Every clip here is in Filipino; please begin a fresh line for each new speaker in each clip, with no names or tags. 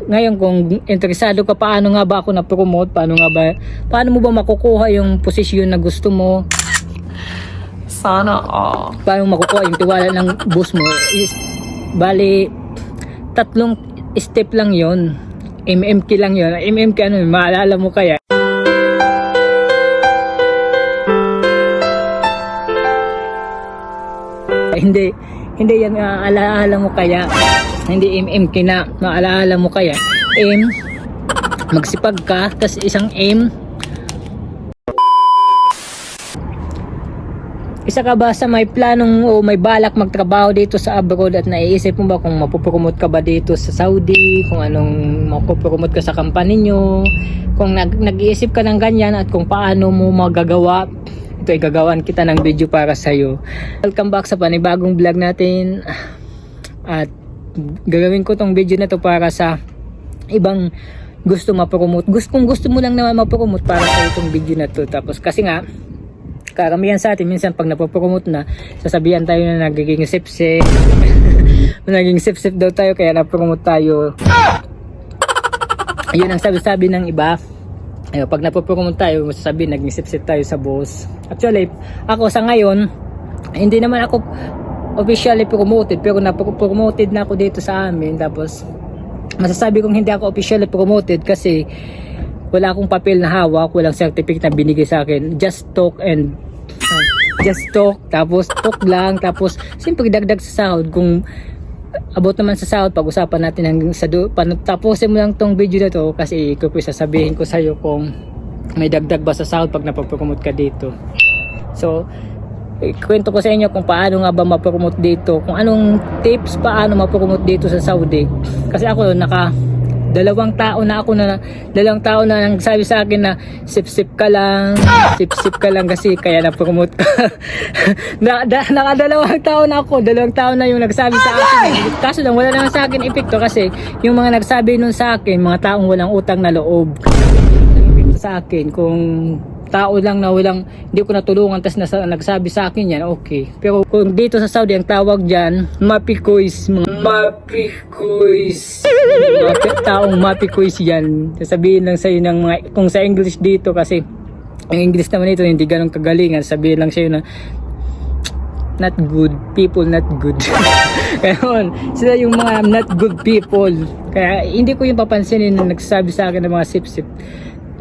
Ngayon kung interesado ka, paano nga ba ako na-promote, paano mo ba makukuha yung posisyon na gusto mo,
Sana all.
paano makukuha yung tiwala ng boss mo, is bali tatlong step lang yon. MMK lang yon. MMK ano, maalala mo kaya? Hindi yan, alaala mo kaya? Hindi MMK na, maalaala mo kaya? M, magsipag ka, tas isang M, isa ka ba sa may planong o may balak magtrabaho dito sa abroad at naiisip mo ba kung mapupromote ka ba dito sa Saudi, kung anong mapupromote ka sa company nyo, kung nag-iisip ka ng ganyan at kung paano mo magagawa? Ito ay gagawan kita ng video para sa'yo. Welcome back sa panibagong vlog natin, at gagawin ko tong video na to para sa ibang gusto ma-promote. Kung gusto mo lang naman ma-promote, para sa itong video na to. Tapos kasi nga karamihan sa atin minsan pag napopromote na, sasabihan tayo na nagiging sip-sip naging sip-sip daw tayo kaya napromote tayo. Yun ang sabi-sabi ng iba. Pag napopromote tayo, masasabi naging sip-sip tayo sa boss. Actually, ako sa ngayon, hindi naman ako officially promoted, pero napromoted na ako dito sa amin. Tapos masasabi kong hindi ako officially promoted kasi wala akong papel na hawak, walang certificate na binigay sa akin. Just talk, tapos talk lang, tapos siyempre dagdag sa sahod. Kung abot naman sa sahod, pag-usapan natin hanggang sa tapusin mo lang tong video na to, kasi sasabihin ko sa'yo kung may dagdag ba sa sahod pag napapromote ka dito. So kwento ko sa inyo kung paano nga ba mapromote dito, kung anong tips paano mapromote dito sa Saudi. Kasi ako dalawang taon na nagsabi sa akin na sip-sip ka lang kasi kaya na-promote ka. Nakadalawang taon na yung nagsabi sa akin. Kaso lang wala naman sa akin epekto, kasi yung mga nagsabi nun sa akin, mga taong walang utang na loob. Epekto sa akin kung tao lang na hindi ko natulungan tas nagsabi sa akin yan, okay. Pero kung dito sa Saudi ang tawag dyan, mapikoys, taong mapikoys yan. Sasabihin lang sa'yo ng mga, kung sa English dito, kasi ang English naman ito hindi ganun kagalingan, sabihin lang sa'yo na not good people, not good. Kaya sila yung mga not good people. Kaya hindi ko yung papansinin na nagsasabi sa akin ng mga sip-sip.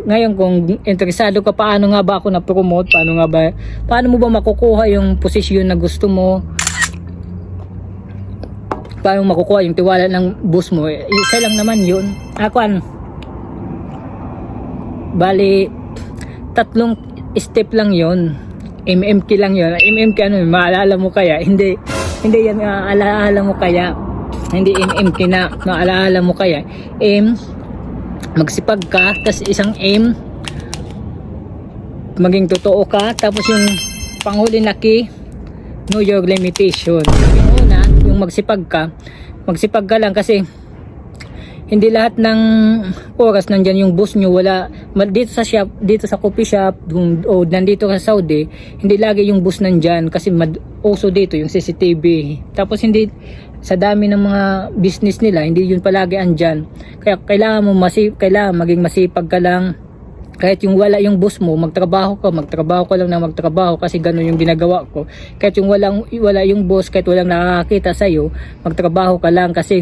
Ngayon kung interesado ka, paano nga ba ako na-promote, paano mo ba makukuha yung posisyon na gusto mo, paano makukuha yung tiwala ng boss mo, isa lang naman yun. Bali tatlong step lang yon. MMK lang yon. MMK ano, maalala mo kaya? Hindi yan, alaala mo kaya? Hindi MMK na, maalala mo kaya? Magsipag ka, tas isang M, maging totoo ka, tapos yung panghuli na key, know your limitation. Yung una, yung magsipag ka lang, kasi hindi lahat ng oras nandyan yung boss nyo. Wala dito sa shop, dito sa coffee shop o nandito sa Saudi, hindi lagi yung boss nandyan, kasi uso dito yung CCTV. Tapos hindi sa dami ng mga business nila, hindi yun palagi andyan. Kaya kailangan maging masipag ka lang. Kahit yung wala yung boss mo, magtrabaho ka lang, kasi ganun yung ginagawa ko. Kahit yung wala yung boss, kahit walang nakakakita sa'yo, magtrabaho ka lang, kasi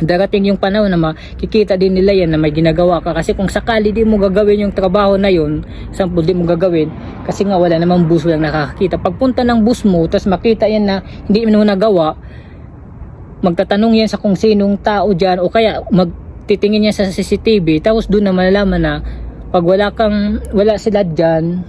darating yung panahon na makikita din nila yan na may ginagawa ka. Kasi kung sakali di mo gagawin yung trabaho na yun, sample di mo gagawin, kasi nga wala namang boss, walang nakakakita. Pagpunta ng boss mo, tapos makita yan na hindi mo nagawa, magtatanong yan sa kung sinong tao dyan, o kaya magtitingin yan sa CCTV, tapos doon na malalaman na pag wala sila dyan,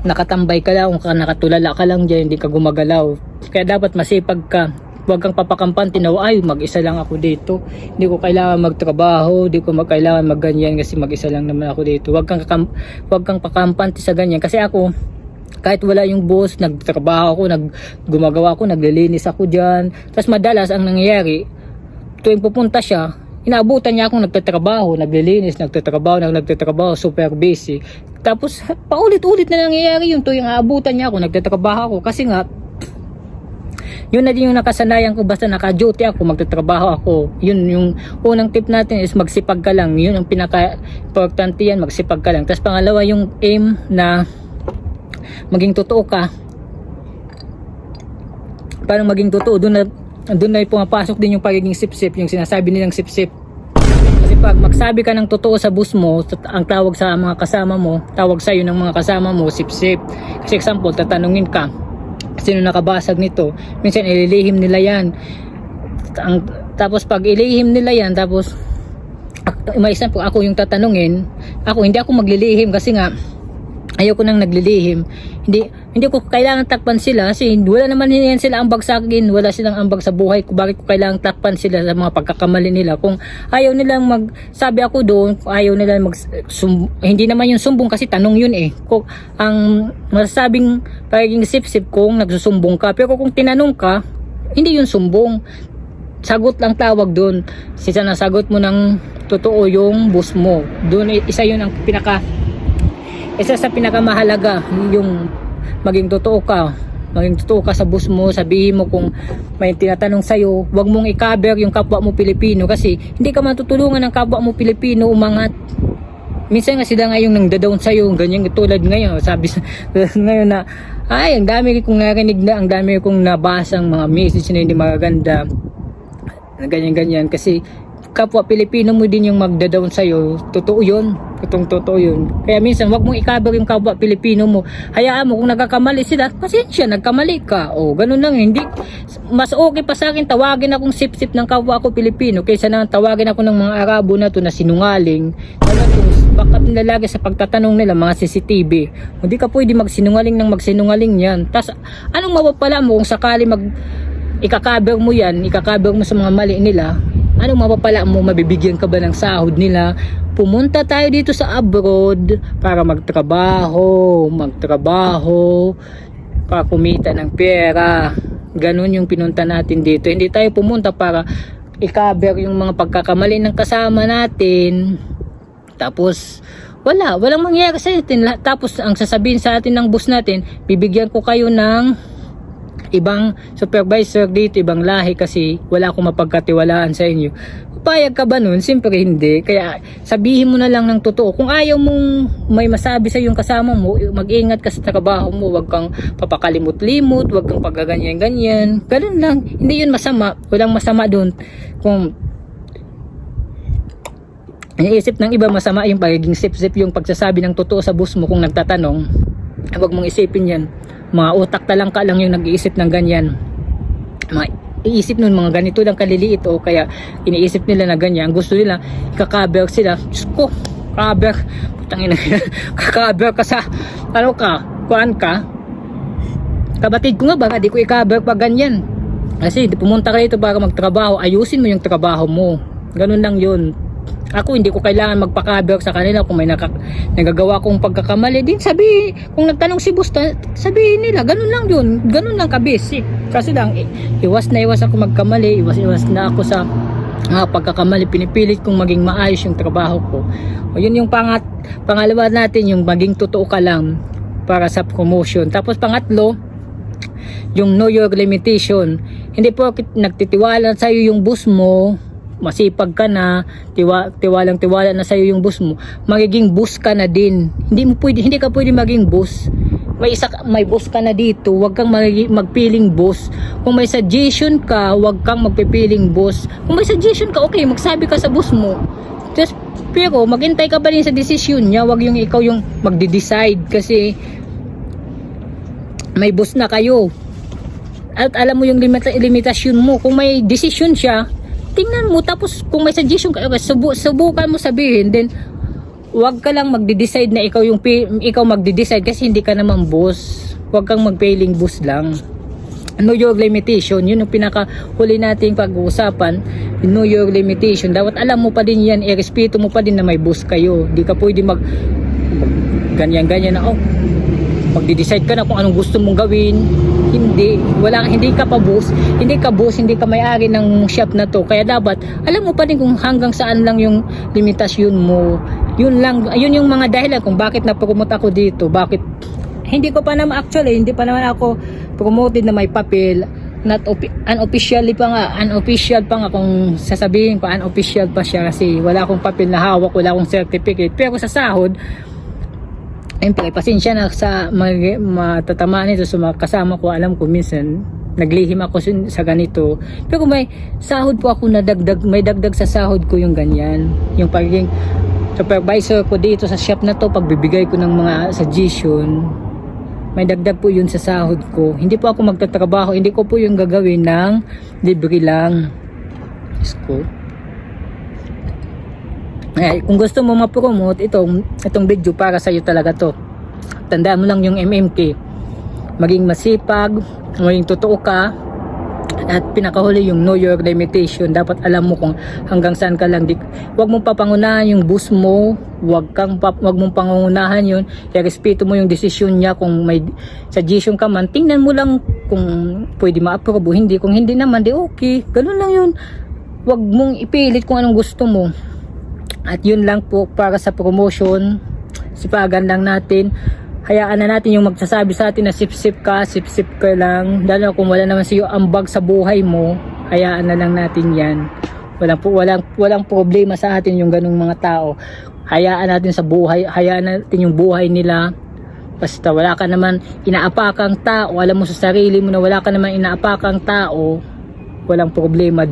nakatambay ka lang, kung nakatulala ka lang dyan, hindi ka gumagalaw. Kaya dapat masipag ka. Huwag kang papakampante na mag-isa lang ako dito, hindi ko kailangan magtrabaho, hindi ko kailangan magganyan kasi mag-isa lang naman ako dito. Huwag kang pakampante sa ganyan, kasi ako kahit wala yung boss, nagtrabaho ako, gumagawa ako, naglilinis ako dyan. Tapos madalas ang nangyayari, tuwing pupunta siya, inaabutan niya akong nagtatrabaho, naglilinis, nagtatrabaho, super busy. Tapos paulit-ulit na nangyayari yun, tuwing aabutan niya ako, nagtatrabaho ako, kasi nga Yun na din yung nakasanayan ko, basta naka-duty ako, magtatrabaho ako. Yun yung unang tip natin is magsipag ka lang. Yun ang pinaka-importante yan, magsipag ka lang. Tapos pangalawa yung aim na maging totoo ka. Parang maging totoo, doon na pumapasok din yung pagiging sip-sip, yung sinasabi nilang sip-sip. Kasi pag magsabi ka ng totoo sa boss mo, ang tawag sa mga kasama mo, tawag sa'yo ng mga kasama mo, sip-sip. Kasi example, tatanungin ka, sino nakabasag nito? Minsan ililihim nila yan. Tapos pag ilihim nila yan, tapos may isang po ako yung tatanungin, hindi ako maglilihim kasi nga ayoko nang naglilihim. Hindi ko kailangan takpan sila kasi wala naman yan sila ambag sa akin, wala silang ambag sa buhay ko. Bakit ko kailangan takpan sila sa mga pagkakamali nila? Kung ayaw nilang magsabi ako doon, ayaw nilang hindi naman yung sumbong kasi tanong yun eh. Kung ang masasabing pagiging sip-sip kung nagsusumbong ka, pero kung tinanong ka, hindi yun sumbong. Sagot lang tawag doon. Sisa nasagot mo ng totoo yung boss mo. Doon isa yun ang isa sa pinakamahalaga, yung maging totoo ka sa boss mo. Sabihin mo kung may tinatanong sa'yo, wag mong i-cover yung kapwa mo Pilipino kasi hindi ka matutulungan ng kapwa mo Pilipino umangat. Minsan nga sila ngayong nang-down sa'yo, ganyan tulad ngayon, sabi ngayon na ang dami kong narinig na, ang dami kong nabasang mga message na hindi magaganda, ganyan kasi kapwa Pilipino mo din yung magda-down sa'yo. Totoo yun. Totoo yun. Kaya minsan, wag mong i-cover yung kapwa Pilipino mo. Hayaan mo, kung nagkakamali sila, pasensya, nagkamali ka. O, ganun lang. Hindi. Mas okay pa sa akin, tawagin akong sip-sip ng kapwa ako Pilipino kaysa na tawagin ako ng mga Arabo na to na sinungaling. Backup nila lagi sa pagtatanong nila, mga CCTV. Hindi ka pwede magsinungaling yan. Tas, anong mapapala mo kung sakali ika-cover mo yan, ika-cover mo sa mga mali nila? Anong mapapala mo? Mabibigyan ka ba ng sahod nila? Pumunta tayo dito sa abroad para magtrabaho, para kumita ng pera. Ganun yung pinunta natin dito. Hindi tayo pumunta para i-cover yung mga pagkakamali ng kasama natin. Tapos walang mangyayari sa atin. Tapos ang sasabihin sa atin ng boss natin, bibigyan ko kayo ng ibang supervisor dito, ibang lahi kasi wala akong mapagkatiwalaan sa inyo. Papayag ka ba nun? Siyempre hindi. Kaya sabihin mo na lang ng totoo. Kung ayaw mong may masabi sa yung kasama mo, mag-ingat ka sa trabaho mo. Huwag kang papakalimot-limot, huwag kang pagaganyan-ganyan. Ganun lang. Hindi yun masama. Walang masama dun. Kung iniisip ng iba masama yung pagiging sip-sip, yung pagsasabi ng totoo sa boss mo kung nagtatanong, huwag mong isipin yan. Mga utak talangka lang yung nag-iisip ng ganyan. Iisip nun mga ganito lang kaliliit o kaya iniisip nila na ganyan. Gusto nila kakaber sila. Diyos ko, cover. Putangina. Kakaber ka sa kuan ka. Kabatid ko nga baka di ko i-cover pa ganyan. Kasi pumunta ka dito para magtrabaho. Ayusin mo yung trabaho mo. Ganun lang yun. Ako hindi ko kailangan magpa-cover sa kanila kung may nagagawa kong pagkakamali din. Sabihin, kung nagtanong si boss, sabihin nila, ganun lang yun. Ganun lang ka-basic. Kasi lang, iwas ako magkamali, iwas na ako sa pagkakamali. Pinipilit kong maging maayos yung trabaho ko. O yun yung pangalawa natin, yung maging totoo ka lang para sa promotion. Tapos pangatlo, yung know your limitation. Hindi po nagtitiwala sa'yo yung boss mo, masipag ka na, tiwalang-tiwala na sa'yo yung boss mo, magiging boss ka na din. Hindi ka pwede maging boss. May boss ka na dito, wag kang magpiling boss. Kung may suggestion ka, wag kang magpipiling boss. Kung may suggestion ka, okay, magsabi ka sa boss mo. Pero maghintay ka pa rin sa desisyon niya, wag yung ikaw yung magde-decide kasi may boss na kayo. At alam mo yung limitasyon mo. Kung may desisyon siya, tingnan mo, tapos kung may suggestion ka, subukan mo sabihin, then wag ka lang magde-decide na ikaw magde-decide kasi hindi ka naman boss. Wag kang mag-failing boss lang. Know your limitation, yun yung pinakahuli nating pag-uusapan. Know your limitation, dapat alam mo pa din yan, irespeto mo pa din na may boss kayo. Hindi ka pwede ganyan-ganyan na magde-decide ka na kung anong gusto mong gawin. Hindi ka boss, hindi ka may-ari ng shop na to. Kaya dapat alam mo pa din kung hanggang saan lang yung limitasyon mo. Yun yung mga dahilan kung bakit na-promote ako dito. Bakit hindi pa naman ako promoted na may papel. unofficial pa nga kung sasabihin ko, unofficial pa siya kasi wala akong papel na hawak, wala akong certificate. Pero sa sahod, siyempre, pasensya na sa matatamaan nito sa mga kasama ko. Alam ko minsan naglihim ako sa ganito, pero may sahod po ako na dagdag, may dagdag sa sahod ko yung ganyan, yung pagiging supervisor ko dito sa shop na to, pagbibigay ko ng mga suggestion, may dagdag po yun sa sahod ko. Hindi po ako magtatrabaho, hindi ko po yung gagawin ng libre lang. Diyos ko. Kung gusto mo ma-promote itong video, para sa iyo talaga to. Tandaan mo lang yung MMK, maging masipag, maging totoo ka, at pinakahuli yung know your limitation. Dapat alam mo kung hanggang saan ka lang. Huwag mong papangunahan yung boss mo, huwag mong pangunahan yun. I-respeto mo yung desisyon niya. Kung may suggestion ka man, tingnan mo lang kung pwede ma-approve o hindi. Kung hindi naman, di okay, ganun lang yun. Huwag mong ipilit kung anong gusto mo. At yun lang po para sa promotion. Sipagan lang natin. Hayaan na natin yung magsasabi sa atin na sip-sip ka lang. Lalo kung wala naman siyo ambag sa buhay mo, hayaan na lang natin yan. Walang problema sa atin yung ganung mga tao. Hayaan natin sa buhay, hayaan natin yung buhay nila. Basta wala ka naman inaapakang tao, alam mo sa sarili mo na wala ka naman inaapakang tao, walang problema doon.